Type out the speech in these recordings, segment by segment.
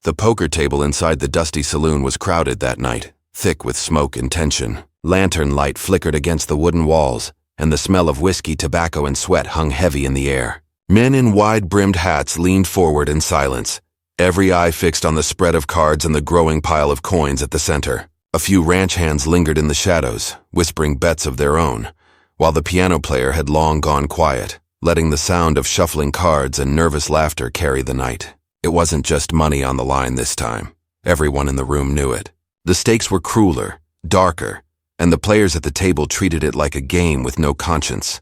The poker table inside the dusty saloon was crowded that night, thick with smoke and tension. Lantern light flickered against the wooden walls, and the smell of whiskey, tobacco, and sweat hung heavy in the air. Men in wide-brimmed hats leaned forward in silence, every eye fixed on the spread of cards and the growing pile of coins at the center. A few ranch hands lingered in the shadows, whispering bets of their own, while the piano player had long gone quiet, letting the sound of shuffling cards and nervous laughter carry the night. It wasn't just money on the line this time. Everyone in the room knew it. The stakes were crueler, darker, and the players at the table treated it like a game with no conscience.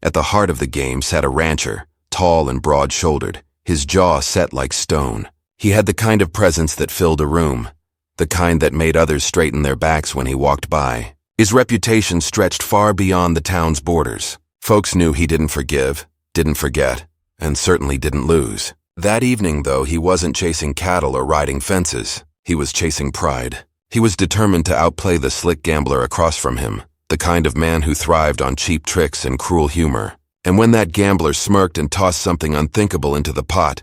At the heart of the game sat a rancher, tall and broad-shouldered, his jaw set like stone. He had the kind of presence that filled a room, the kind that made others straighten their backs when he walked by. His reputation stretched far beyond the town's borders. Folks knew he didn't forgive, didn't forget, and certainly didn't lose. That evening, though, he wasn't chasing cattle or riding fences. He was chasing pride. He was determined to outplay the slick gambler across from him, the kind of man who thrived on cheap tricks and cruel humor. And when that gambler smirked and tossed something unthinkable into the pot,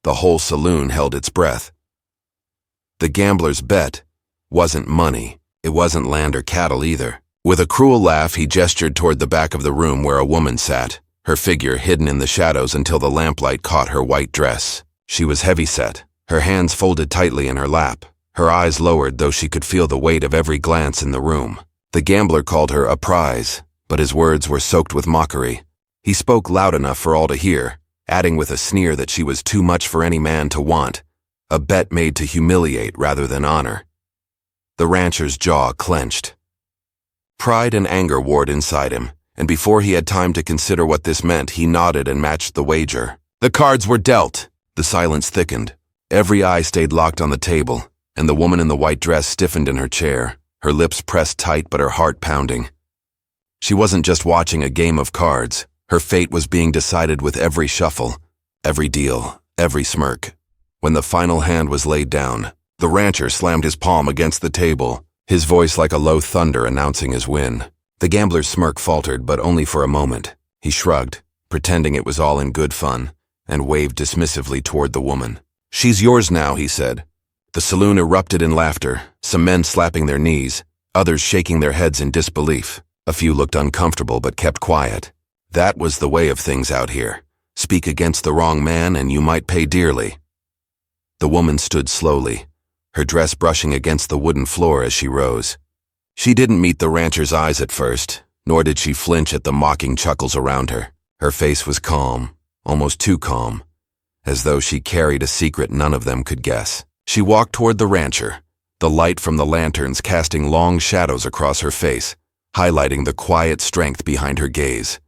the whole saloon held its breath. The gambler's bet wasn't money. It wasn't land or cattle either. With a cruel laugh, he gestured toward the back of the room where a woman sat, her figure hidden in the shadows until the lamplight caught her white dress. She was heavy-set, her hands folded tightly in her lap, her eyes lowered though she could feel the weight of every glance in the room. The gambler called her a prize, but his words were soaked with mockery. He spoke loud enough for all to hear, adding with a sneer that she was too much for any man to want, a bet made to humiliate rather than honor. The rancher's jaw clenched. Pride and anger warred inside him, and before he had time to consider what this meant, he nodded and matched the wager. The cards were dealt. The silence thickened. Every eye stayed locked on the table, and the woman in the white dress stiffened in her chair, her lips pressed tight but her heart pounding. She wasn't just watching a game of cards. Her fate was being decided with every shuffle, every deal, every smirk. When the final hand was laid down, the rancher slammed his palm against the table, his voice like a low thunder announcing his win. The gambler's smirk faltered, but only for a moment. He shrugged, pretending it was all in good fun, and waved dismissively toward the woman. "She's yours now," he said. The saloon erupted in laughter, some men slapping their knees, others shaking their heads in disbelief. A few looked uncomfortable but kept quiet. That was the way of things out here. Speak against the wrong man and you might pay dearly. The woman stood slowly, her dress brushing against the wooden floor as she rose. She didn't meet the rancher's eyes at first, nor did she flinch at the mocking chuckles around her. Her face was calm, almost too calm, as though she carried a secret none of them could guess. She walked toward the rancher, the light from the lanterns casting long shadows across her face, highlighting the quiet strength behind her gaze.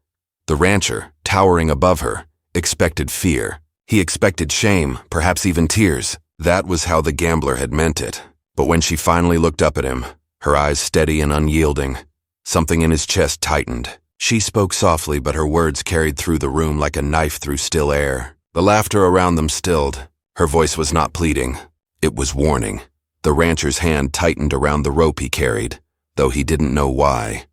The rancher, towering above her, expected fear. He expected shame, perhaps even tears. That was how the gambler had meant it. But when she finally looked up at him, her eyes steady and unyielding, something in his chest tightened. She spoke softly, but her words carried through the room like a knife through still air. The laughter around them stilled. Her voice was not pleading. It was warning. The rancher's hand tightened around the rope he carried, though he didn't know why.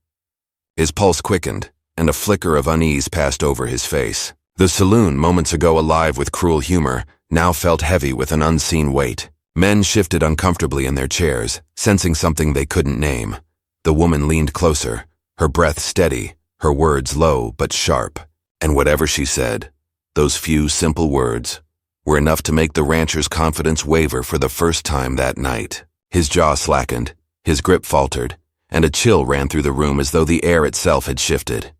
His pulse quickened, and a flicker of unease passed over his face. The saloon, moments ago alive with cruel humor, now felt heavy with an unseen weight. Men shifted uncomfortably in their chairs, sensing something they couldn't name. The woman leaned closer, her breath steady, her words low but sharp. And whatever she said, those few simple words, were enough to make the rancher's confidence waver for the first time that night. His jaw slackened, his grip faltered, and a chill ran through the room as though the air itself had shifted.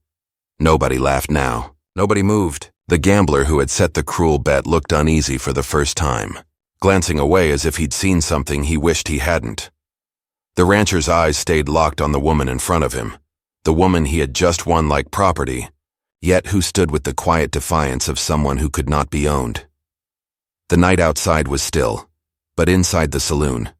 Nobody laughed now. Nobody moved. The gambler who had set the cruel bet looked uneasy for the first time, glancing away as if he'd seen something he wished he hadn't. The rancher's eyes stayed locked on the woman in front of him, the woman he had just won like property, yet who stood with the quiet defiance of someone who could not be owned. The night outside was still, but inside the saloon,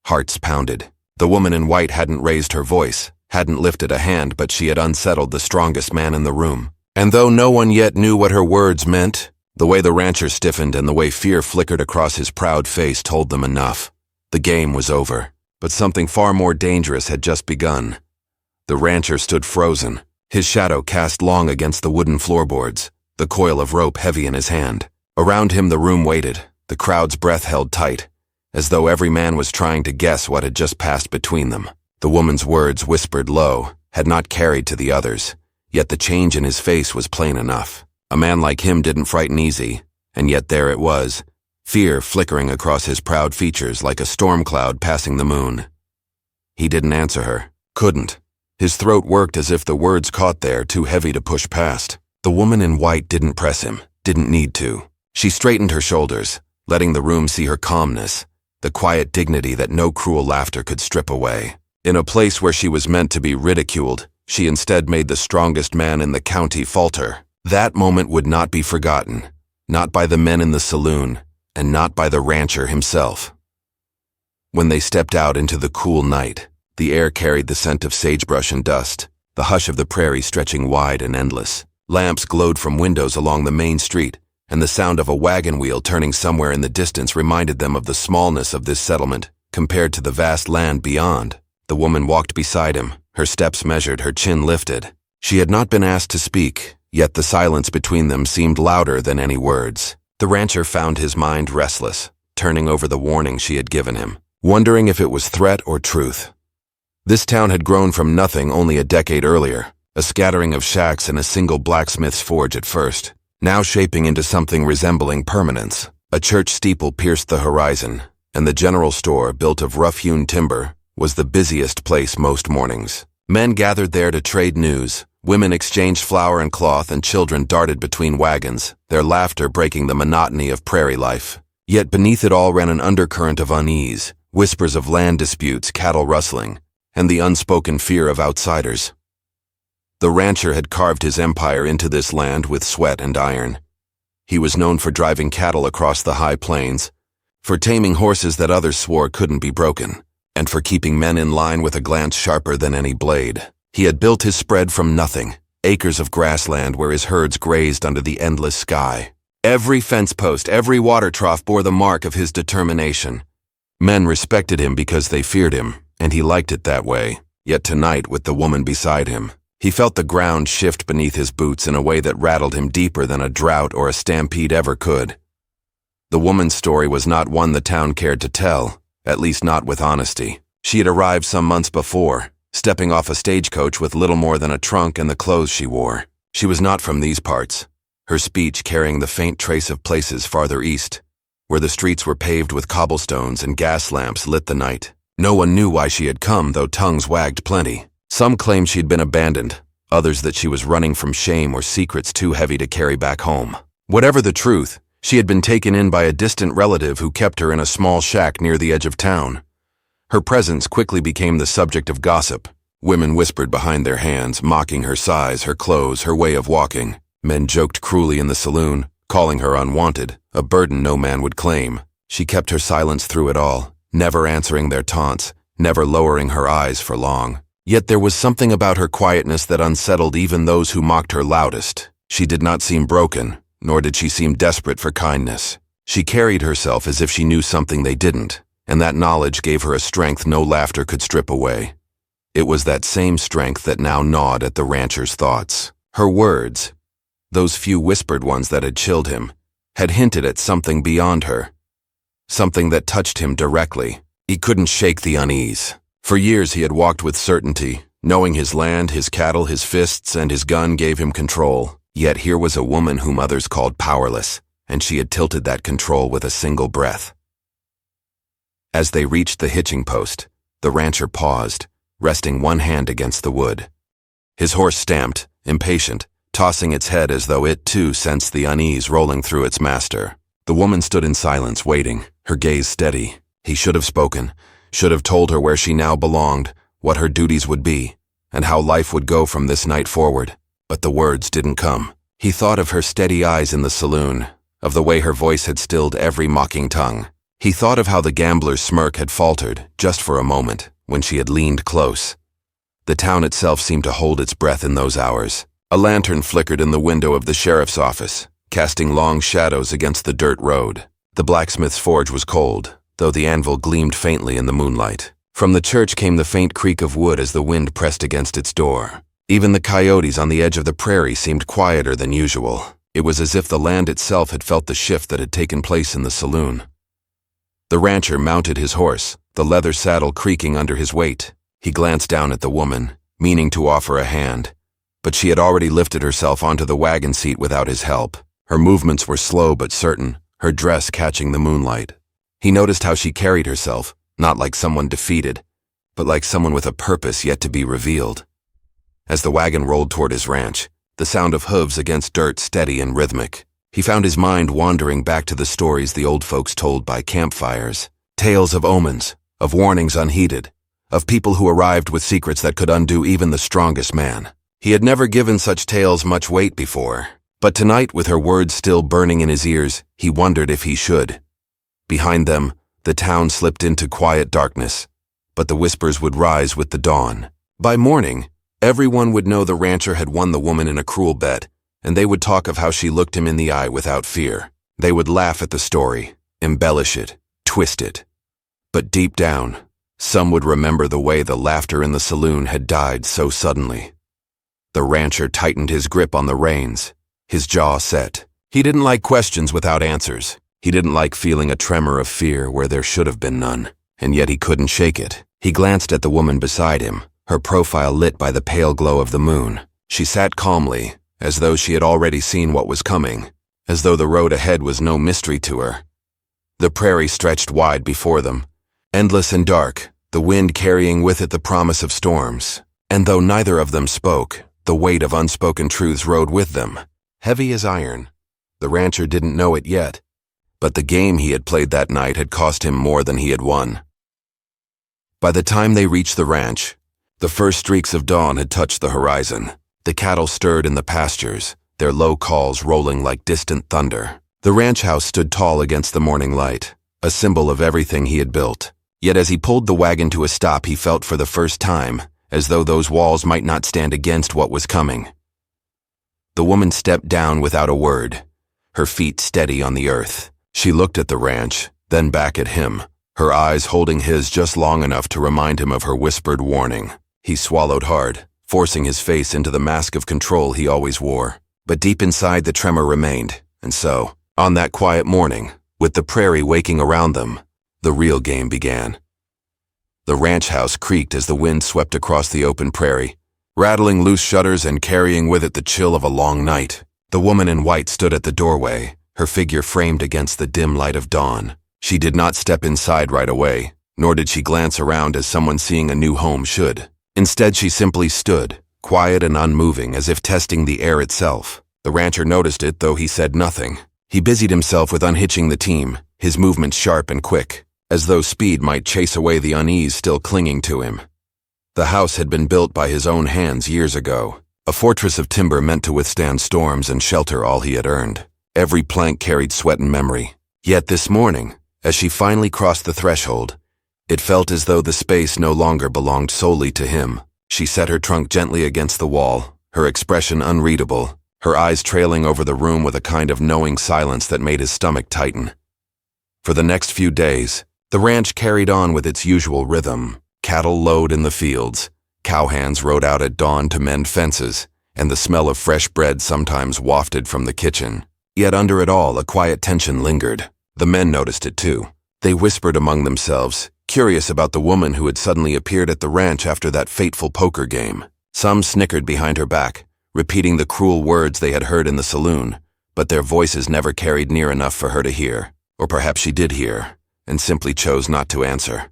hearts pounded. The woman in white hadn't raised her voice, hadn't lifted a hand, but she had unsettled the strongest man in the room. And though no one yet knew what her words meant, the way the rancher stiffened and the way fear flickered across his proud face told them enough. The game was over, but something far more dangerous had just begun. The rancher stood frozen, his shadow cast long against the wooden floorboards, the coil of rope heavy in his hand. Around him the room waited, the crowd's breath held tight, as though every man was trying to guess what had just passed between them. The woman's words, whispered low, had not carried to the others, yet the change in his face was plain enough. A man like him didn't frighten easy, and yet there it was, fear flickering across his proud features like a storm cloud passing the moon. He didn't answer her. Couldn't. His throat worked as if the words caught there, too heavy to push past. The woman in white didn't press him, didn't need to. She straightened her shoulders, letting the room see her calmness, the quiet dignity that no cruel laughter could strip away. In a place where she was meant to be ridiculed, she instead made the strongest man in the county falter. That moment would not be forgotten, not by the men in the saloon, and not by the rancher himself. When they stepped out into the cool night, the air carried the scent of sagebrush and dust, the hush of the prairie stretching wide and endless. Lamps glowed from windows along the main street, and the sound of a wagon wheel turning somewhere in the distance reminded them of the smallness of this settlement compared to the vast land beyond. The woman walked beside him, her steps measured, her chin lifted. She had not been asked to speak, yet the silence between them seemed louder than any words. The rancher found his mind restless, turning over the warning she had given him, wondering if it was threat or truth. This town had grown from nothing only a decade earlier, a scattering of shacks and a single blacksmith's forge at first, now shaping into something resembling permanence. A church steeple pierced the horizon, and the general store, built of rough-hewn timber, was the busiest place most mornings. Men gathered there to trade news, women exchanged flour and cloth, and children darted between wagons, their laughter breaking the monotony of prairie life. Yet beneath it all ran an undercurrent of unease, whispers of land disputes, cattle rustling, and the unspoken fear of outsiders. The rancher had carved his empire into this land with sweat and iron. He was known for driving cattle across the high plains, for taming horses that others swore couldn't be broken, and for keeping men in line with a glance sharper than any blade. He had built his spread from nothing, acres of grassland where his herds grazed under the endless sky. Every fence post, every water trough bore the mark of his determination. Men respected him because they feared him, and he liked it that way. Yet tonight, with the woman beside him, he felt the ground shift beneath his boots in a way that rattled him deeper than a drought or a stampede ever could. The woman's story was not one the town cared to tell, at least not with honesty. She had arrived some months before, stepping off a stagecoach with little more than a trunk and the clothes she wore. She was not from these parts, her speech carrying the faint trace of places farther east, where the streets were paved with cobblestones and gas lamps lit the night. No one knew why she had come, though tongues wagged plenty. Some claimed she'd been abandoned, others that she was running from shame or secrets too heavy to carry back home. Whatever the truth, she had been taken in by a distant relative who kept her in a small shack near the edge of town. Her presence quickly became the subject of gossip. Women whispered behind their hands, mocking her size, her clothes, her way of walking. Men joked cruelly in the saloon, calling her unwanted, a burden no man would claim. She kept her silence through it all, never answering their taunts, never lowering her eyes for long. Yet there was something about her quietness that unsettled even those who mocked her loudest. She did not seem broken, nor did she seem desperate for kindness. She carried herself as if she knew something they didn't, and that knowledge gave her a strength no laughter could strip away. It was that same strength that now gnawed at the rancher's thoughts. Her words, those few whispered ones that had chilled him, had hinted at something beyond her, something that touched him directly. He couldn't shake the unease. For years he had walked with certainty, knowing his land, his cattle, his fists, and his gun gave him control. Yet here was a woman whom others called powerless, and she had tilted that control with a single breath. As they reached the hitching post, the rancher paused, resting one hand against the wood. His horse stamped, impatient, tossing its head as though it too sensed the unease rolling through its master. The woman stood in silence, waiting, her gaze steady. He should have spoken, should have told her where she now belonged, what her duties would be, and how life would go from this night forward. But the words didn't come. He thought of her steady eyes in the saloon, of the way her voice had stilled every mocking tongue. He thought of how the gambler's smirk had faltered, just for a moment, when she had leaned close. The town itself seemed to hold its breath in those hours. A lantern flickered in the window of the sheriff's office, casting long shadows against the dirt road. The blacksmith's forge was cold, though the anvil gleamed faintly in the moonlight. From the church came the faint creak of wood as the wind pressed against its door. Even the coyotes on the edge of the prairie seemed quieter than usual. It was as if the land itself had felt the shift that had taken place in the saloon. The rancher mounted his horse, the leather saddle creaking under his weight. He glanced down at the woman, meaning to offer a hand, but she had already lifted herself onto the wagon seat without his help. Her movements were slow but certain, her dress catching the moonlight. He noticed how she carried herself, not like someone defeated, but like someone with a purpose yet to be revealed. As the wagon rolled toward his ranch, the sound of hooves against dirt steady and rhythmic, he found his mind wandering back to the stories the old folks told by campfires. Tales of omens, of warnings unheeded, of people who arrived with secrets that could undo even the strongest man. He had never given such tales much weight before, but tonight, with her words still burning in his ears, he wondered if he should. Behind them, the town slipped into quiet darkness, but the whispers would rise with the dawn. By morning, everyone would know the rancher had won the woman in a cruel bet, and they would talk of how she looked him in the eye without fear. They would laugh at the story, embellish it, twist it. But deep down, some would remember the way the laughter in the saloon had died so suddenly. The rancher tightened his grip on the reins, his jaw set. He didn't like questions without answers. He didn't like feeling a tremor of fear where there should have been none, and yet he couldn't shake it. He glanced at the woman beside him, her profile lit by the pale glow of the moon. She sat calmly, as though she had already seen what was coming, as though the road ahead was no mystery to her. The prairie stretched wide before them, endless and dark, the wind carrying with it the promise of storms. And though neither of them spoke, the weight of unspoken truths rode with them, heavy as iron. The rancher didn't know it yet, but the game he had played that night had cost him more than he had won. By the time they reached the ranch, the first streaks of dawn had touched the horizon. The cattle stirred in the pastures, their low calls rolling like distant thunder. The ranch house stood tall against the morning light, a symbol of everything he had built. Yet as he pulled the wagon to a stop, he felt for the first time as though those walls might not stand against what was coming. The woman stepped down without a word, her feet steady on the earth. She looked at the ranch, then back at him, her eyes holding his just long enough to remind him of her whispered warning. He swallowed hard, forcing his face into the mask of control he always wore. But deep inside the tremor remained, and so, on that quiet morning, with the prairie waking around them, the real game began. The ranch house creaked as the wind swept across the open prairie, rattling loose shutters and carrying with it the chill of a long night. The woman in white stood at the doorway, her figure framed against the dim light of dawn. She did not step inside right away, nor did she glance around as someone seeing a new home should. Instead, she simply stood, quiet and unmoving, as if testing the air itself. The rancher noticed it, though he said nothing. He busied himself with unhitching the team, his movements sharp and quick, as though speed might chase away the unease still clinging to him. The house had been built by his own hands years ago, a fortress of timber meant to withstand storms and shelter all he had earned. Every plank carried sweat and memory. Yet this morning, as she finally crossed the threshold, it felt as though the space no longer belonged solely to him. She set her trunk gently against the wall, her expression unreadable, her eyes trailing over the room with a kind of knowing silence that made his stomach tighten. For the next few days, the ranch carried on with its usual rhythm. Cattle lowed in the fields, cowhands rode out at dawn to mend fences, and the smell of fresh bread sometimes wafted from the kitchen. Yet under it all, a quiet tension lingered. The men noticed it too. They whispered among themselves, curious about the woman who had suddenly appeared at the ranch after that fateful poker game. Some snickered behind her back, repeating the cruel words they had heard in the saloon, but their voices never carried near enough for her to hear. Or perhaps she did hear, and simply chose not to answer.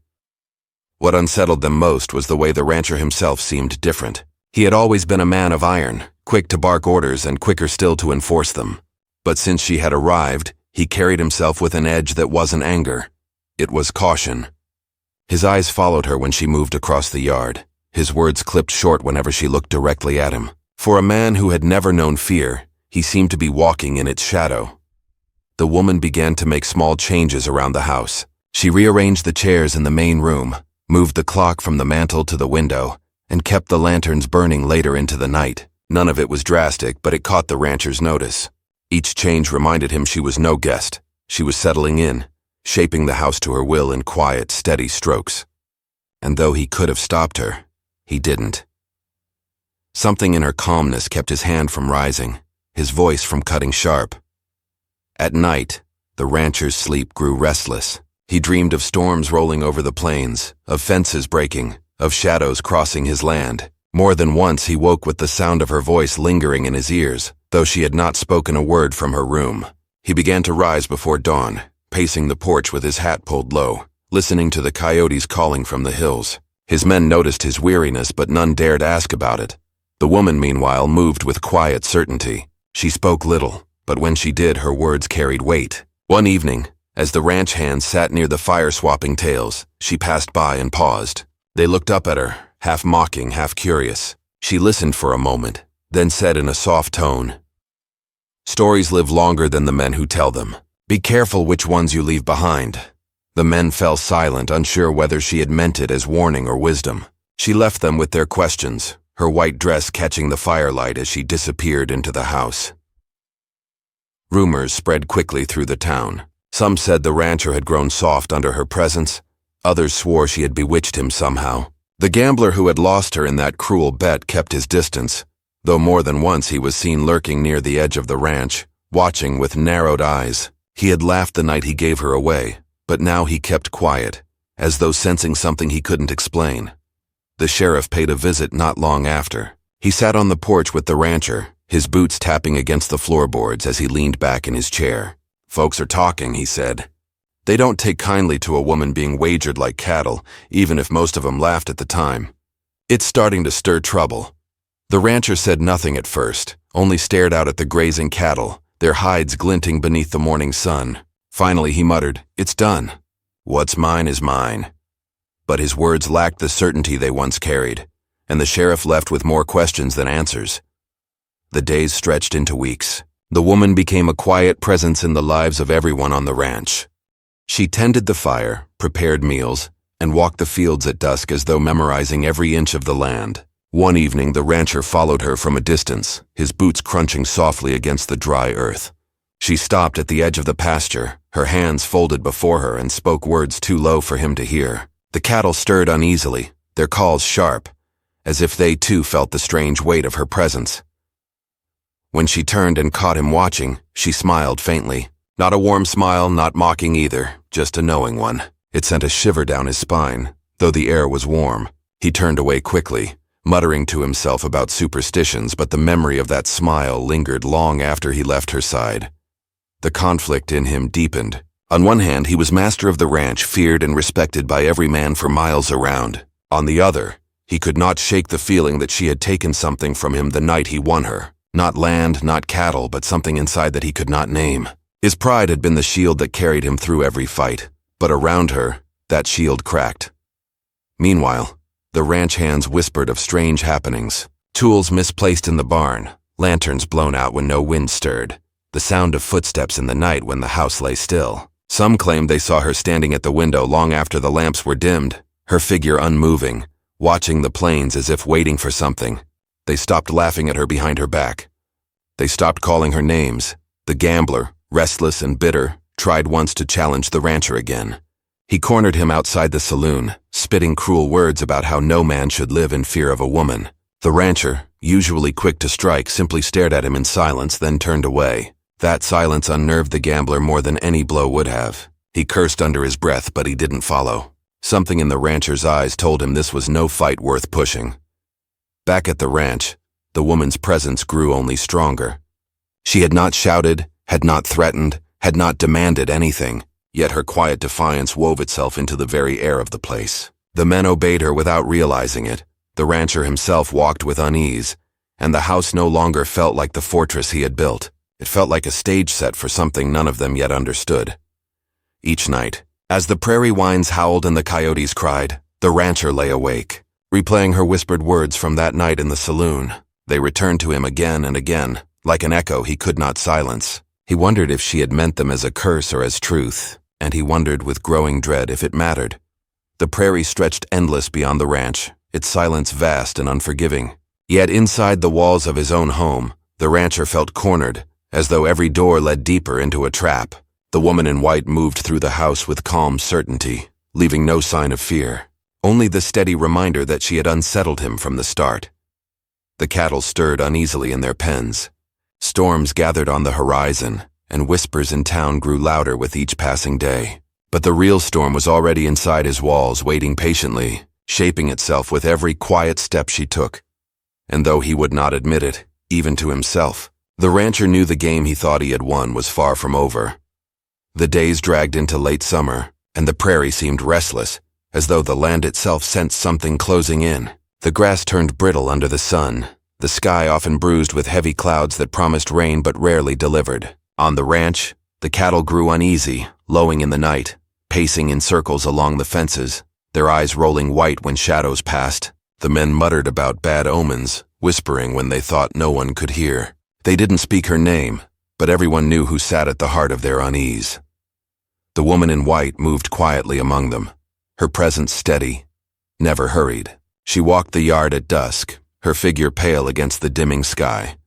What unsettled them most was the way the rancher himself seemed different. He had always been a man of iron, quick to bark orders and quicker still to enforce them. But since she had arrived, he carried himself with an edge that wasn't anger. It was caution. His eyes followed her when she moved across the yard. His words clipped short whenever she looked directly at him. For a man who had never known fear, he seemed to be walking in its shadow. The woman began to make small changes around the house. She rearranged the chairs in the main room, moved the clock from the mantel to the window, and kept the lanterns burning later into the night. None of it was drastic, but it caught the rancher's notice. Each change reminded him she was no guest. She was settling in, shaping the house to her will in quiet, steady strokes. And though he could have stopped her, he didn't. Something in her calmness kept his hand from rising, his voice from cutting sharp. At night, the rancher's sleep grew restless. He dreamed of storms rolling over the plains, of fences breaking, of shadows crossing his land. More than once he woke with the sound of her voice lingering in his ears, though she had not spoken a word from her room. He began to rise before dawn, pacing the porch with his hat pulled low, listening to the coyotes calling from the hills. His men noticed his weariness, but none dared ask about it. The woman, meanwhile, moved with quiet certainty. She spoke little, but when she did, her words carried weight. One evening, as the ranch hands sat near the fire-swapping tails, she passed by and paused. They looked up at her, half mocking, half curious. She listened for a moment, then said in a soft tone, "Stories live longer than the men who tell them. Be careful which ones you leave behind." The men fell silent, unsure whether she had meant it as warning or wisdom. She left them with their questions, her white dress catching the firelight as she disappeared into the house. Rumors spread quickly through the town. Some said the rancher had grown soft under her presence. Others swore she had bewitched him somehow. The gambler who had lost her in that cruel bet kept his distance, though more than once he was seen lurking near the edge of the ranch, watching with narrowed eyes. He had laughed the night he gave her away, but now he kept quiet, as though sensing something he couldn't explain. The sheriff paid a visit not long after. He sat on the porch with the rancher, his boots tapping against the floorboards as he leaned back in his chair. "Folks are talking," he said. "They don't take kindly to a woman being wagered like cattle, even if most of them laughed at the time. It's starting to stir trouble." The rancher said nothing at first, only stared out at the grazing cattle, their hides glinting beneath the morning sun. Finally he muttered, "It's done. What's mine is mine." But his words lacked the certainty they once carried, and the sheriff left with more questions than answers. The days stretched into weeks. The woman became a quiet presence in the lives of everyone on the ranch. She tended the fire, prepared meals, and walked the fields at dusk as though memorizing every inch of the land. One evening the rancher followed her from a distance, his boots crunching softly against the dry earth. She stopped at the edge of the pasture, her hands folded before her, and spoke words too low for him to hear. The cattle stirred uneasily, their calls sharp, as if they too felt the strange weight of her presence. When she turned and caught him watching, she smiled faintly. Not a warm smile, not mocking either, just a knowing one. It sent a shiver down his spine, though the air was warm. He turned away quickly, muttering to himself about superstitions, but the memory of that smile lingered long after he left her side. The conflict in him deepened. On one hand, he was master of the ranch, feared and respected by every man for miles around. On the other, he could not shake the feeling that she had taken something from him the night he won her. Not land, not cattle, but something inside that he could not name. His pride had been the shield that carried him through every fight, but around her, that shield cracked. Meanwhile, the ranch hands whispered of strange happenings. Tools misplaced in the barn, lanterns blown out when no wind stirred, the sound of footsteps in the night when the house lay still. Some claimed they saw her standing at the window long after the lamps were dimmed, her figure unmoving, watching the plains as if waiting for something. They stopped laughing at her behind her back. They stopped calling her names. The gambler, restless and bitter, tried once to challenge the rancher again. He cornered him outside the saloon, spitting cruel words about how no man should live in fear of a woman. The rancher, usually quick to strike, simply stared at him in silence, then turned away. That silence unnerved the gambler more than any blow would have. He cursed under his breath, but he didn't follow. Something in the rancher's eyes told him this was no fight worth pushing. Back at the ranch, the woman's presence grew only stronger. She had not shouted, had not threatened, had not demanded anything, yet her quiet defiance wove itself into the very air of the place. The men obeyed her without realizing it. The rancher himself walked with unease, and the house no longer felt like the fortress he had built. It felt like a stage set for something none of them yet understood. Each night, as the prairie winds howled and the coyotes cried, the rancher lay awake, replaying her whispered words from that night in the saloon. They returned to him again and again, like an echo he could not silence. He wondered if she had meant them as a curse or as truth, and he wondered with growing dread if it mattered. The prairie stretched endless beyond the ranch, its silence vast and unforgiving. Yet inside the walls of his own home, the rancher felt cornered, as though every door led deeper into a trap. The woman in white moved through the house with calm certainty, leaving no sign of fear, only the steady reminder that she had unsettled him from the start. The cattle stirred uneasily in their pens. Storms gathered on the horizon, and whispers in town grew louder with each passing day. But the real storm was already inside his walls, waiting patiently, shaping itself with every quiet step she took. And though he would not admit it, even to himself, the rancher knew the game he thought he had won was far from over. The days dragged into late summer, and the prairie seemed restless, as though the land itself sensed something closing in. The grass turned brittle under the sun, the sky often bruised with heavy clouds that promised rain but rarely delivered. On the ranch, the cattle grew uneasy, lowing in the night, pacing in circles along the fences, their eyes rolling white when shadows passed. The men muttered about bad omens, whispering when they thought no one could hear. They didn't speak her name, but everyone knew who sat at the heart of their unease. The woman in white moved quietly among them, her presence steady, never hurried. She walked the yard at dusk, her figure pale against the dimming sky,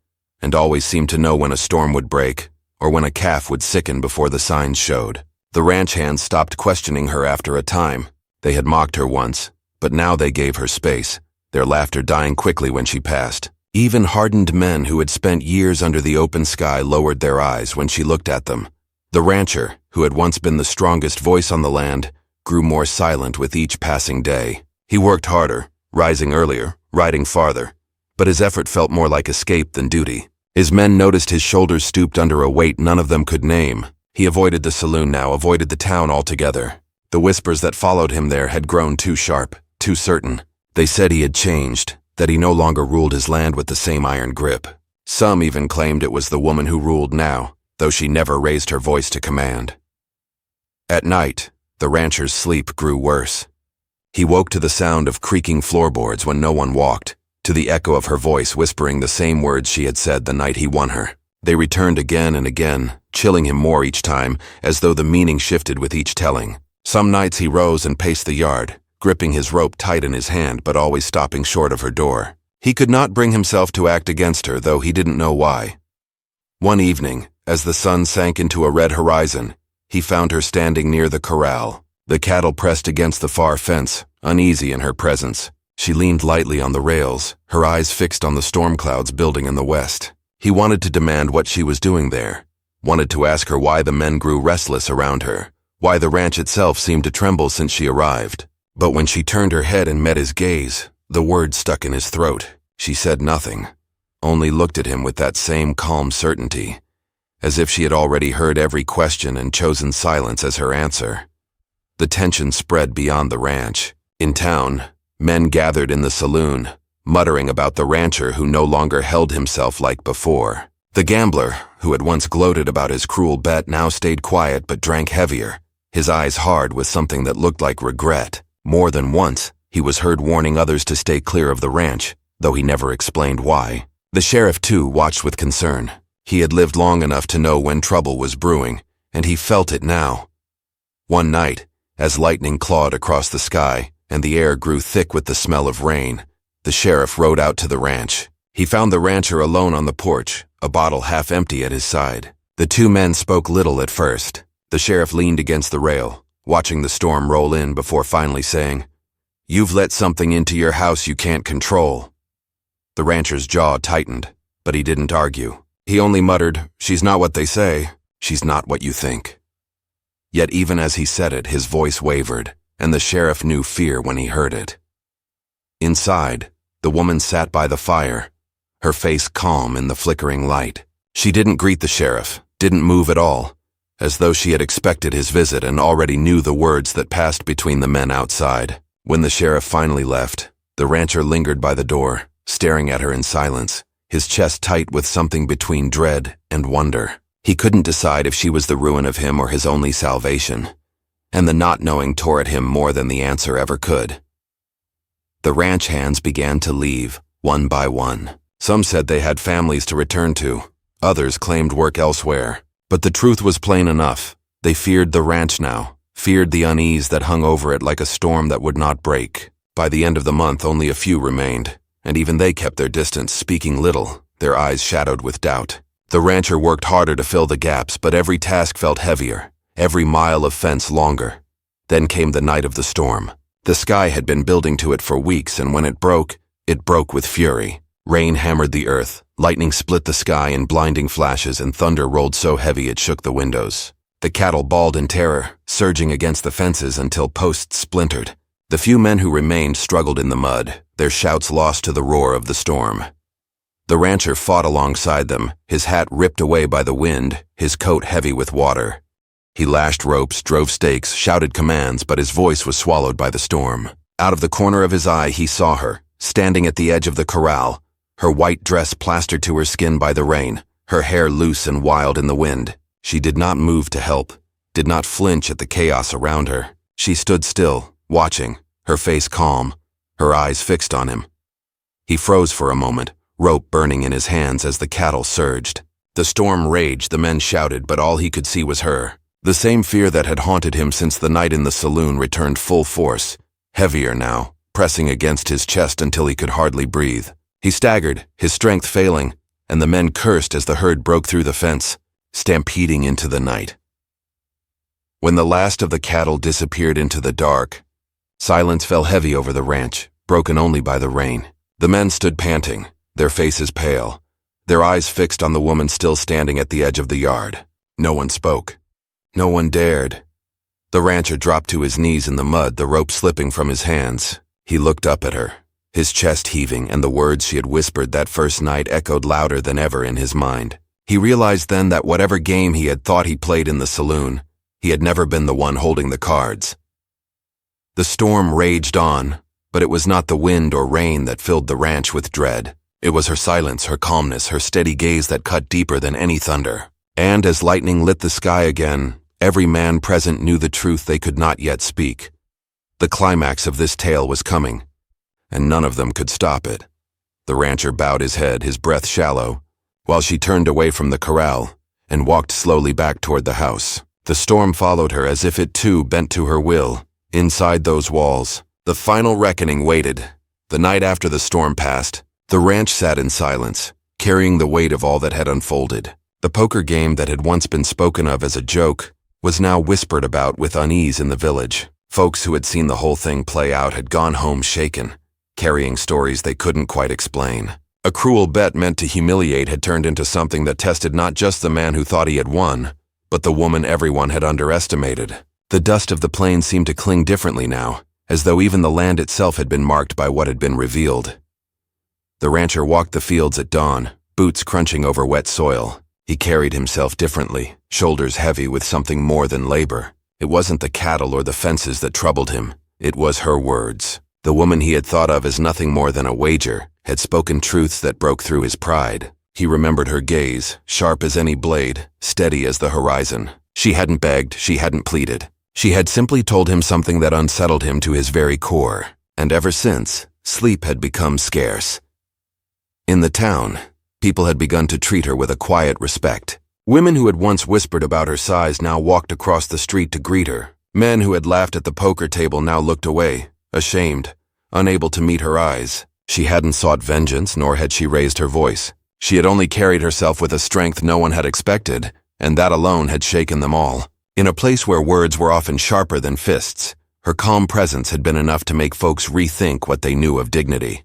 and always seemed to know when a storm would break or when a calf would sicken before the signs showed. The ranch hands stopped questioning her after a time. They had mocked her once, but now they gave her space, their laughter dying quickly when she passed. Even hardened men who had spent years under the open sky lowered their eyes when she looked at them. The rancher, who had once been the strongest voice on the land, grew more silent with each passing day. He worked harder, rising earlier, riding farther, but his effort felt more like escape than duty. His men noticed his shoulders stooped under a weight none of them could name. He avoided the saloon now, avoided the town altogether. The whispers that followed him there had grown too sharp, too certain. They said he had changed, that he no longer ruled his land with the same iron grip. Some even claimed it was the woman who ruled now, though she never raised her voice to command. At night, the rancher's sleep grew worse. He woke to the sound of creaking floorboards when no one walked, to the echo of her voice whispering the same words she had said the night he won her. They returned again and again, chilling him more each time, as though the meaning shifted with each telling. Some nights he rose and paced the yard, gripping his rope tight in his hand but always stopping short of her door. He could not bring himself to act against her, though he didn't know why. One evening, as the sun sank into a red horizon, he found her standing near the corral. The cattle pressed against the far fence, uneasy in her presence. She leaned lightly on the rails, her eyes fixed on the storm clouds building in the west. He wanted to demand what she was doing there, wanted to ask her why the men grew restless around her, why the ranch itself seemed to tremble since she arrived. But when she turned her head and met his gaze, the words stuck in his throat. She said nothing, only looked at him with that same calm certainty, as if she had already heard every question and chosen silence as her answer. The tension spread beyond the ranch. In town, men gathered in the saloon, muttering about the rancher who no longer held himself like before. The gambler, who had once gloated about his cruel bet, now stayed quiet but drank heavier, his eyes hard with something that looked like regret. More than once, he was heard warning others to stay clear of the ranch, though he never explained why. The sheriff, too, watched with concern. He had lived long enough to know when trouble was brewing, and he felt it now. One night, as lightning clawed across the sky and the air grew thick with the smell of rain, the sheriff rode out to the ranch. He found the rancher alone on the porch, a bottle half empty at his side. The two men spoke little at first. The sheriff leaned against the rail, watching the storm roll in before finally saying, "You've let something into your house you can't control." The rancher's jaw tightened, but he didn't argue. He only muttered, "She's not what they say. She's not what you think." Yet even as he said it, his voice wavered, and the sheriff knew fear when he heard it. Inside, the woman sat by the fire, her face calm in the flickering light. She didn't greet the sheriff, didn't move at all, as though she had expected his visit and already knew the words that passed between the men outside. When the sheriff finally left, the rancher lingered by the door, staring at her in silence, his chest tight with something between dread and wonder. He couldn't decide if she was the ruin of him or his only salvation, and the not knowing tore at him more than the answer ever could. The ranch hands began to leave, one by one. Some said they had families to return to, others claimed work elsewhere. But the truth was plain enough. They feared the ranch now, feared the unease that hung over it like a storm that would not break. By the end of the month, only a few remained, and even they kept their distance, speaking little, their eyes shadowed with doubt. The rancher worked harder to fill the gaps, but every task felt heavier, every mile of fence longer. Then came the night of the storm. The sky had been building to it for weeks, and when it broke with fury. Rain hammered the earth, lightning split the sky in blinding flashes, and thunder rolled so heavy it shook the windows. The cattle bawled in terror, surging against the fences until posts splintered. The few men who remained struggled in the mud, their shouts lost to the roar of the storm. The rancher fought alongside them, his hat ripped away by the wind, his coat heavy with water. He lashed ropes, drove stakes, shouted commands, but his voice was swallowed by the storm. Out of the corner of his eye he saw her, standing at the edge of the corral, her white dress plastered to her skin by the rain, her hair loose and wild in the wind. She did not move to help, did not flinch at the chaos around her. She stood still, watching, her face calm, her eyes fixed on him. He froze for a moment, rope burning in his hands as the cattle surged. The storm raged, the men shouted, but all he could see was her. The same fear that had haunted him since the night in the saloon returned full force, heavier now, pressing against his chest until he could hardly breathe. He staggered, his strength failing, and the men cursed as the herd broke through the fence, stampeding into the night. When the last of the cattle disappeared into the dark, silence fell heavy over the ranch, broken only by the rain. The men stood panting, their faces pale, their eyes fixed on the woman still standing at the edge of the yard. No one spoke. No one dared. The rancher dropped to his knees in the mud, the rope slipping from his hands. He looked up at her, his chest heaving, and the words she had whispered that first night echoed louder than ever in his mind. He realized then that whatever game he had thought he played in the saloon, he had never been the one holding the cards. The storm raged on, but it was not the wind or rain that filled the ranch with dread. It was her silence, her calmness, her steady gaze that cut deeper than any thunder. And as lightning lit the sky again, every man present knew the truth they could not yet speak. The climax of this tale was coming, and none of them could stop it. The rancher bowed his head, his breath shallow, while she turned away from the corral and walked slowly back toward the house. The storm followed her as if it too bent to her will. Inside those walls, the final reckoning waited. The night after the storm passed, the ranch sat in silence, carrying the weight of all that had unfolded. The poker game that had once been spoken of as a joke was now whispered about with unease in the village. Folks who had seen the whole thing play out had gone home shaken, carrying stories they couldn't quite explain. A cruel bet meant to humiliate had turned into something that tested not just the man who thought he had won, but the woman everyone had underestimated. The dust of the plains seemed to cling differently now, as though even the land itself had been marked by what had been revealed. The rancher walked the fields at dawn, boots crunching over wet soil. He carried himself differently, shoulders heavy with something more than labor. It wasn't the cattle or the fences that troubled him. It was her words. The woman he had thought of as nothing more than a wager had spoken truths that broke through his pride. He remembered her gaze, sharp as any blade, steady as the horizon. She hadn't begged, she hadn't pleaded. She had simply told him something that unsettled him to his very core, and ever since, sleep had become scarce. In the town, people had begun to treat her with a quiet respect. Women who had once whispered about her size now walked across the street to greet her. Men who had laughed at the poker table now looked away, ashamed, unable to meet her eyes. She hadn't sought vengeance, nor had she raised her voice. She had only carried herself with a strength no one had expected, and that alone had shaken them all. In a place where words were often sharper than fists, her calm presence had been enough to make folks rethink what they knew of dignity.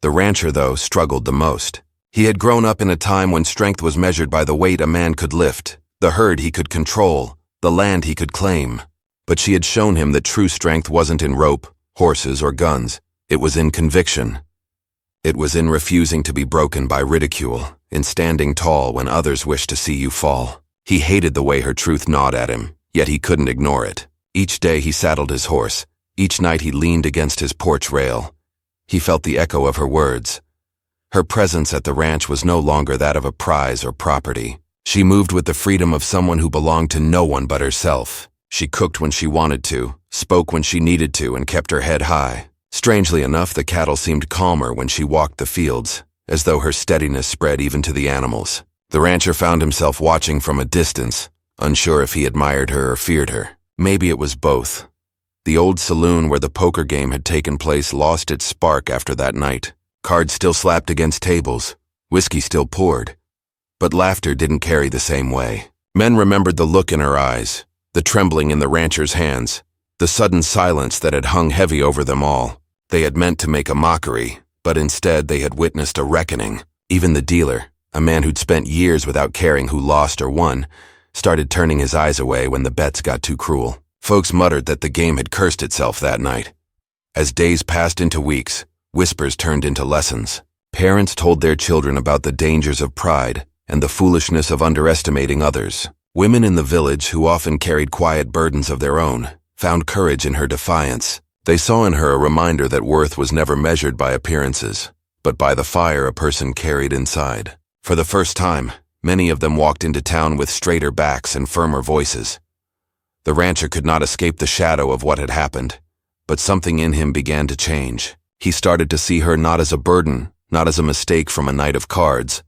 The rancher, though, struggled the most. He had grown up in a time when strength was measured by the weight a man could lift, the herd he could control, the land he could claim. But she had shown him that true strength wasn't in rope, horses, or guns. It was in conviction. It was in refusing to be broken by ridicule, in standing tall when others wished to see you fall. He hated the way her truth gnawed at him, yet he couldn't ignore it. Each day he saddled his horse. Each night he leaned against his porch rail. He felt the echo of her words. Her presence at the ranch was no longer that of a prize or property. She moved with the freedom of someone who belonged to no one but herself. She cooked when she wanted to, spoke when she needed to, and kept her head high. Strangely enough, the cattle seemed calmer when she walked the fields, as though her steadiness spread even to the animals. The rancher found himself watching from a distance, unsure if he admired her or feared her. Maybe it was both. The old saloon where the poker game had taken place lost its spark after that night. Cards still slapped against tables, whiskey still poured, but laughter didn't carry the same way. Men remembered the look in her eyes, the trembling in the rancher's hands, the sudden silence that had hung heavy over them all. They had meant to make a mockery, but instead they had witnessed a reckoning. Even the dealer, a man who'd spent years without caring who lost or won, started turning his eyes away when the bets got too cruel. Folks muttered that the game had cursed itself that night. As days passed into weeks, whispers turned into lessons. Parents told their children about the dangers of pride and the foolishness of underestimating others. Women in the village, who often carried quiet burdens of their own, found courage in her defiance. They saw in her a reminder that worth was never measured by appearances, but by the fire a person carried inside. For the first time, many of them walked into town with straighter backs and firmer voices. The rancher could not escape the shadow of what had happened, but something in him began to change. He started to see her not as a burden, not as a mistake from a night of cards,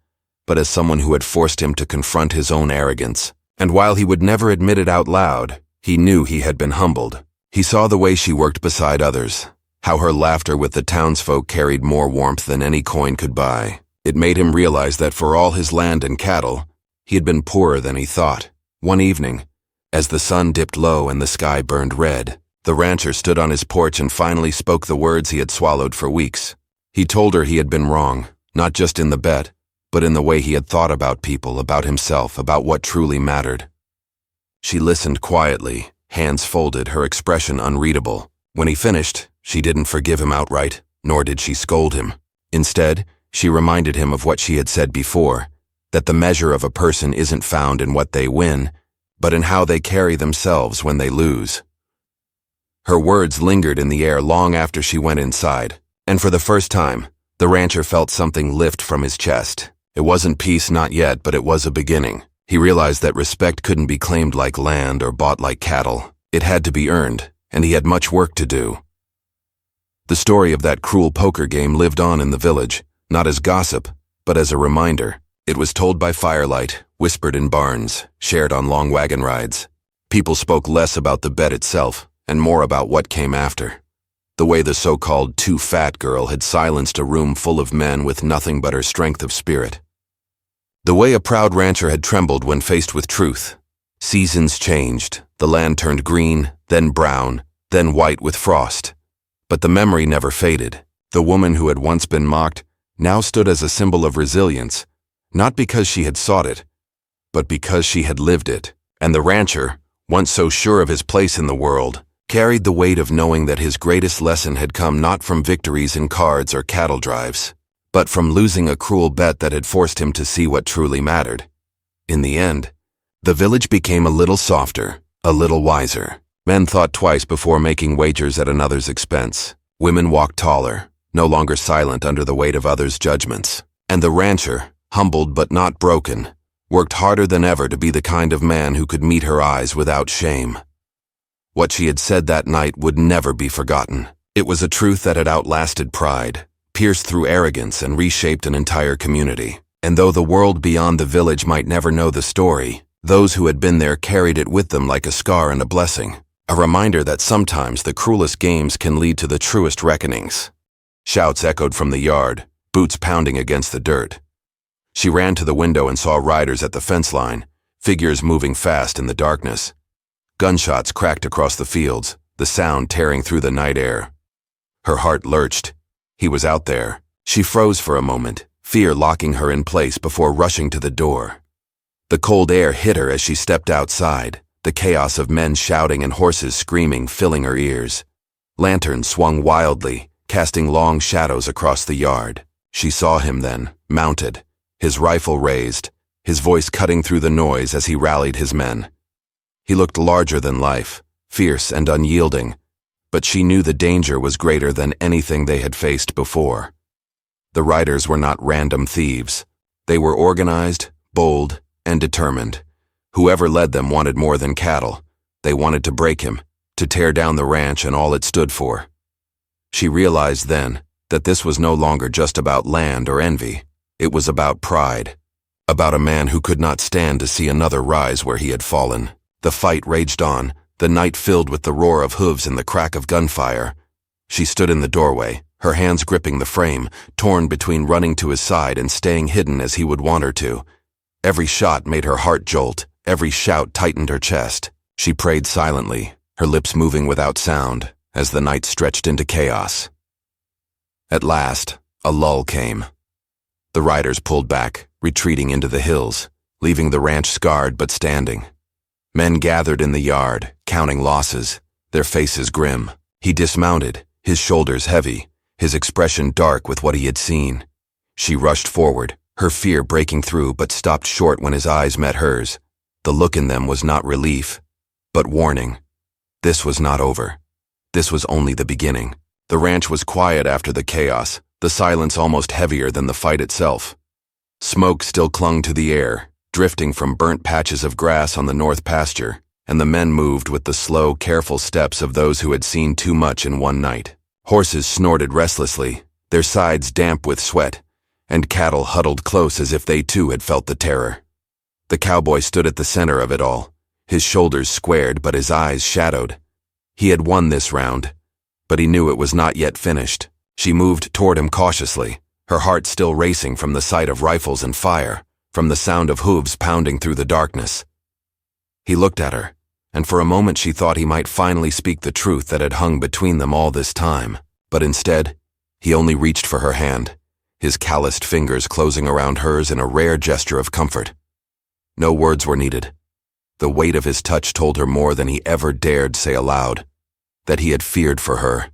but as someone who had forced him to confront his own arrogance. And while he would never admit it out loud, he knew he had been humbled. He saw the way she worked beside others, how her laughter with the townsfolk carried more warmth than any coin could buy. It made him realize that for all his land and cattle, he had been poorer than he thought. One evening, as the sun dipped low and the sky burned red, the rancher stood on his porch and finally spoke the words he had swallowed for weeks. He told her he had been wrong, not just in the bet, but in the way he had thought about people, about himself, about what truly mattered. She listened quietly, hands folded, her expression unreadable. When he finished, she didn't forgive him outright, nor did she scold him. Instead, she reminded him of what she had said before, that the measure of a person isn't found in what they win, but in how they carry themselves when they lose. Her words lingered in the air long after she went inside, and for the first time, the rancher felt something lift from his chest. It wasn't peace, not yet, but it was a beginning. He realized that respect couldn't be claimed like land or bought like cattle. It had to be earned, and he had much work to do. The story of that cruel poker game lived on in the village, not as gossip, but as a reminder. It was told by firelight, whispered in barns, shared on long wagon rides. People spoke less about the bet itself, and more about what came after. The way the so-called too-fat girl had silenced a room full of men with nothing but her strength of spirit. The way a proud rancher had trembled when faced with truth. Seasons changed. The land turned green, then brown, then white with frost. But the memory never faded. The woman who had once been mocked now stood as a symbol of resilience, not because she had sought it, but because she had lived it. And the rancher, once so sure of his place in the world, carried the weight of knowing that his greatest lesson had come not from victories in cards or cattle drives, but from losing a cruel bet that had forced him to see what truly mattered. In the end, the village became a little softer, a little wiser. Men thought twice before making wagers at another's expense. Women walked taller, no longer silent under the weight of others' judgments. And the rancher, humbled but not broken, worked harder than ever to be the kind of man who could meet her eyes without shame. What she had said that night would never be forgotten. It was a truth that had outlasted pride, pierced through arrogance, and reshaped an entire community. And though the world beyond the village might never know the story, those who had been there carried it with them like a scar and a blessing, a reminder that sometimes the cruelest games can lead to the truest reckonings. Shouts echoed from the yard, boots pounding against the dirt. She ran to the window and saw riders at the fence line, figures moving fast in the darkness. Gunshots cracked across the fields, the sound tearing through the night air. Her heart lurched. He was out there. She froze for a moment, fear locking her in place before rushing to the door. The cold air hit her as she stepped outside, the chaos of men shouting and horses screaming filling her ears. Lanterns swung wildly, casting long shadows across the yard. She saw him then, mounted, his rifle raised, his voice cutting through the noise as he rallied his men. He looked larger than life, fierce and unyielding, but she knew the danger was greater than anything they had faced before. The riders were not random thieves. They were organized, bold, and determined. Whoever led them wanted more than cattle. They wanted to break him, to tear down the ranch and all it stood for. She realized then that this was no longer just about land or envy. It was about pride, about a man who could not stand to see another rise where he had fallen. The fight raged on, the night filled with the roar of hooves and the crack of gunfire. She stood in the doorway, her hands gripping the frame, torn between running to his side and staying hidden as he would want her to. Every shot made her heart jolt, every shout tightened her chest. She prayed silently, her lips moving without sound, as the night stretched into chaos. At last, a lull came. The riders pulled back, retreating into the hills, leaving the ranch scarred but standing. Men gathered in the yard, counting losses, their faces grim. He dismounted, his shoulders heavy, his expression dark with what he had seen. She rushed forward, her fear breaking through, but stopped short when his eyes met hers. The look in them was not relief, but warning. This was not over. This was only the beginning. The ranch was quiet after the chaos, the silence almost heavier than the fight itself. Smoke still clung to the air, drifting from burnt patches of grass on the north pasture, and the men moved with the slow, careful steps of those who had seen too much in one night. Horses snorted restlessly, their sides damp with sweat, and cattle huddled close as if they too had felt the terror. The cowboy stood at the center of it all, his shoulders squared but his eyes shadowed. He had won this round, but he knew it was not yet finished. She moved toward him cautiously, her heart still racing from the sight of rifles and fire, from the sound of hooves pounding through the darkness. He looked at her, and for a moment she thought he might finally speak the truth that had hung between them all this time, but instead, he only reached for her hand, his calloused fingers closing around hers in a rare gesture of comfort. No words were needed. The weight of his touch told her more than he ever dared say aloud, that he had feared for her,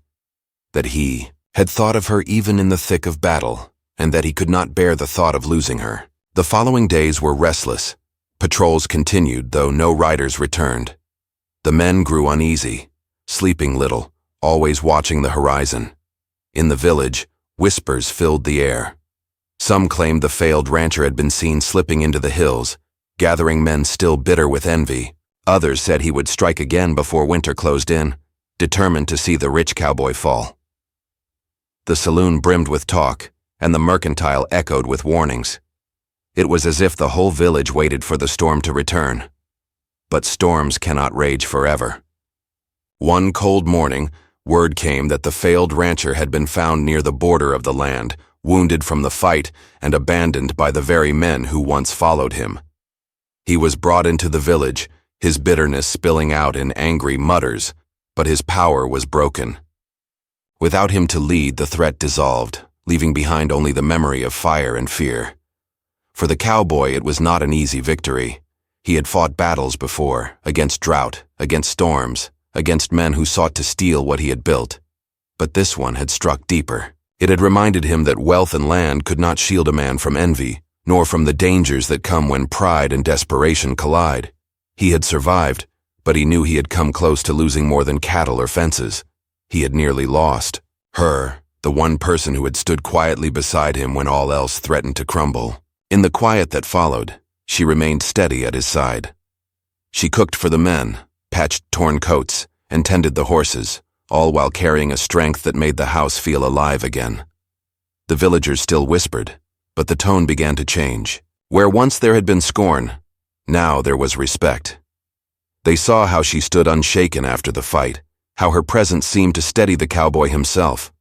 that he had thought of her even in the thick of battle, and that he could not bear the thought of losing her. The following days were restless. Patrols continued, though no riders returned. The men grew uneasy, sleeping little, always watching the horizon. In the village, whispers filled the air. Some claimed the failed rancher had been seen slipping into the hills, gathering men still bitter with envy. Others said he would strike again before winter closed in, determined to see the rich cowboy fall. The saloon brimmed with talk, and the mercantile echoed with warnings. It was as if the whole village waited for the storm to return. But storms cannot rage forever. One cold morning, word came that the failed rancher had been found near the border of the land, wounded from the fight and abandoned by the very men who once followed him. He was brought into the village, his bitterness spilling out in angry mutters, but his power was broken. Without him to lead, the threat dissolved, leaving behind only the memory of fire and fear. For the cowboy, it was not an easy victory. He had fought battles before, against drought, against storms, against men who sought to steal what he had built. But this one had struck deeper. It had reminded him that wealth and land could not shield a man from envy, nor from the dangers that come when pride and desperation collide. He had survived, but he knew he had come close to losing more than cattle or fences. He had nearly lost her, the one person who had stood quietly beside him when all else threatened to crumble. In the quiet that followed, she remained steady at his side. She cooked for the men, patched torn coats, and tended the horses, all while carrying a strength that made the house feel alive again. The villagers still whispered, but the tone began to change. Where once there had been scorn, now there was respect. They saw how she stood unshaken after the fight, how her presence seemed to steady the cowboy himself.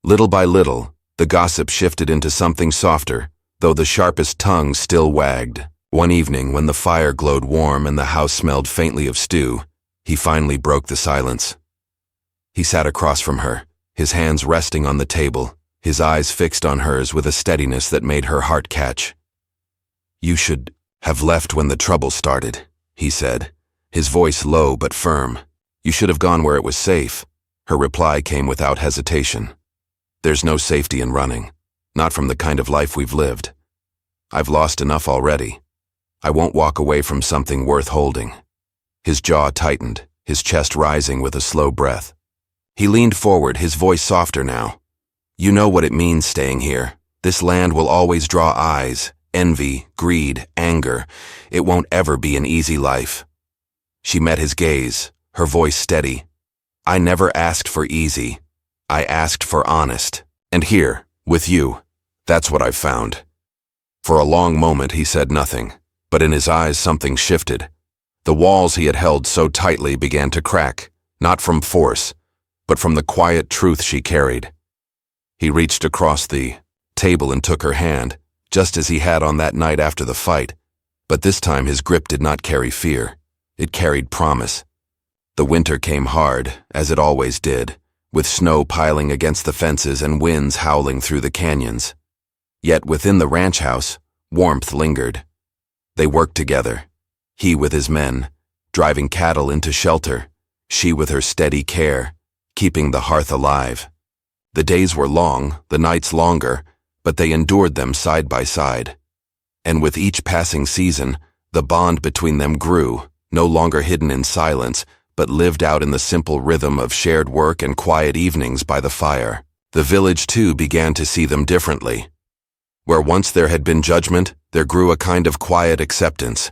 Little by little, the gossip shifted into something softer, though the sharpest tongue still wagged. One evening, when the fire glowed warm and the house smelled faintly of stew, he finally broke the silence. He sat across from her, his hands resting on the table, his eyes fixed on hers with a steadiness that made her heart catch. "You should have left when the trouble started," he said, his voice low but firm. "You should have gone where it was safe." Her reply came without hesitation. "There's no safety in running, not from the kind of life we've lived. I've lost enough already. I won't walk away from something worth holding." His jaw tightened, his chest rising with a slow breath. He leaned forward, his voice softer now. "You know what it means staying here. This land will always draw eyes, envy, greed, anger. It won't ever be an easy life." She met his gaze, her voice steady. "I never asked for easy. I asked for honest. And here, with you, that's what I've found." For a long moment he said nothing, but in his eyes something shifted. The walls he had held so tightly began to crack, not from force, but from the quiet truth she carried. He reached across the table and took her hand, just as he had on that night after the fight, but this time his grip did not carry fear. It carried promise. The winter came hard, as it always did, with snow piling against the fences and winds howling through the canyons. Yet within the ranch house, warmth lingered. They worked together, He with his men, driving cattle into shelter, she with her steady care, keeping the hearth alive. The days were long, the nights longer, but they endured them side by side. And with each passing season, the bond between them grew, no longer hidden in silence, but lived out in the simple rhythm of shared work and quiet evenings by the fire. The village, too, began to see them differently. Where once there had been judgment, there grew a kind of quiet acceptance.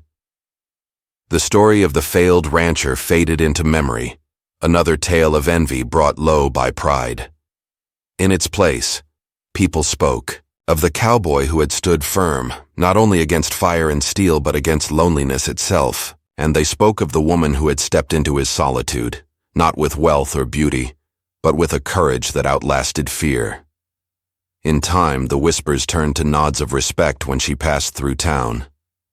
The story of the failed rancher faded into memory, another tale of envy brought low by pride. In its place, people spoke of the cowboy who had stood firm, not only against fire and steel but against loneliness itself, and they spoke of the woman who had stepped into his solitude, not with wealth or beauty, but with a courage that outlasted fear. In time, the whispers turned to nods of respect when she passed through town.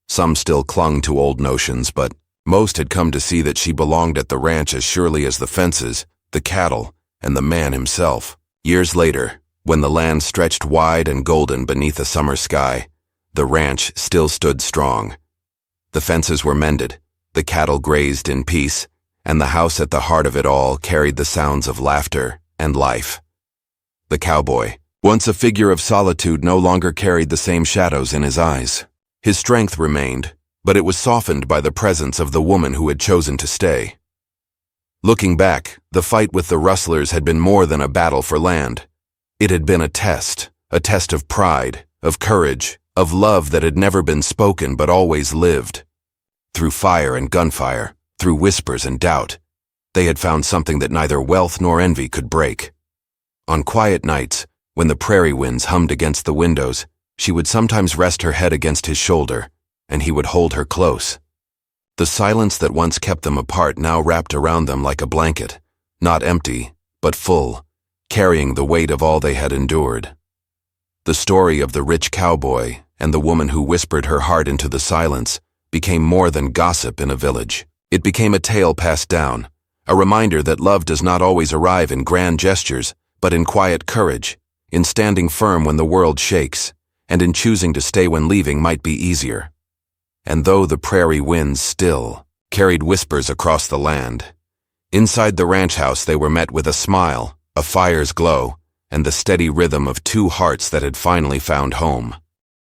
Some still clung to old notions, but most had come to see that she belonged at the ranch as surely as the fences, the cattle, and the man himself. Years later, when the land stretched wide and golden beneath a summer sky, the ranch still stood strong. The fences were mended, the cattle grazed in peace, and the house at the heart of it all carried the sounds of laughter and life. The cowboy, once a figure of solitude, no longer carried the same shadows in his eyes. His strength remained, but it was softened by the presence of the woman who had chosen to stay. Looking back, the fight with the rustlers had been more than a battle for land. It had been a test of pride, of courage, of love that had never been spoken but always lived. Through fire and gunfire, through whispers and doubt, they had found something that neither wealth nor envy could break. On quiet nights, when the prairie winds hummed against the windows, she would sometimes rest her head against his shoulder, and he would hold her close. The silence that once kept them apart now wrapped around them like a blanket, not empty, but full, carrying the weight of all they had endured. The story of the rich cowboy and the woman who whispered her heart into the silence became more than gossip in a village. It became a tale passed down, a reminder that love does not always arrive in grand gestures, but in quiet courage, in standing firm when the world shakes, and in choosing to stay when leaving might be easier. And though the prairie winds still carried whispers across the land, inside the ranch house they were met with a smile, a fire's glow, and the steady rhythm of two hearts that had finally found home.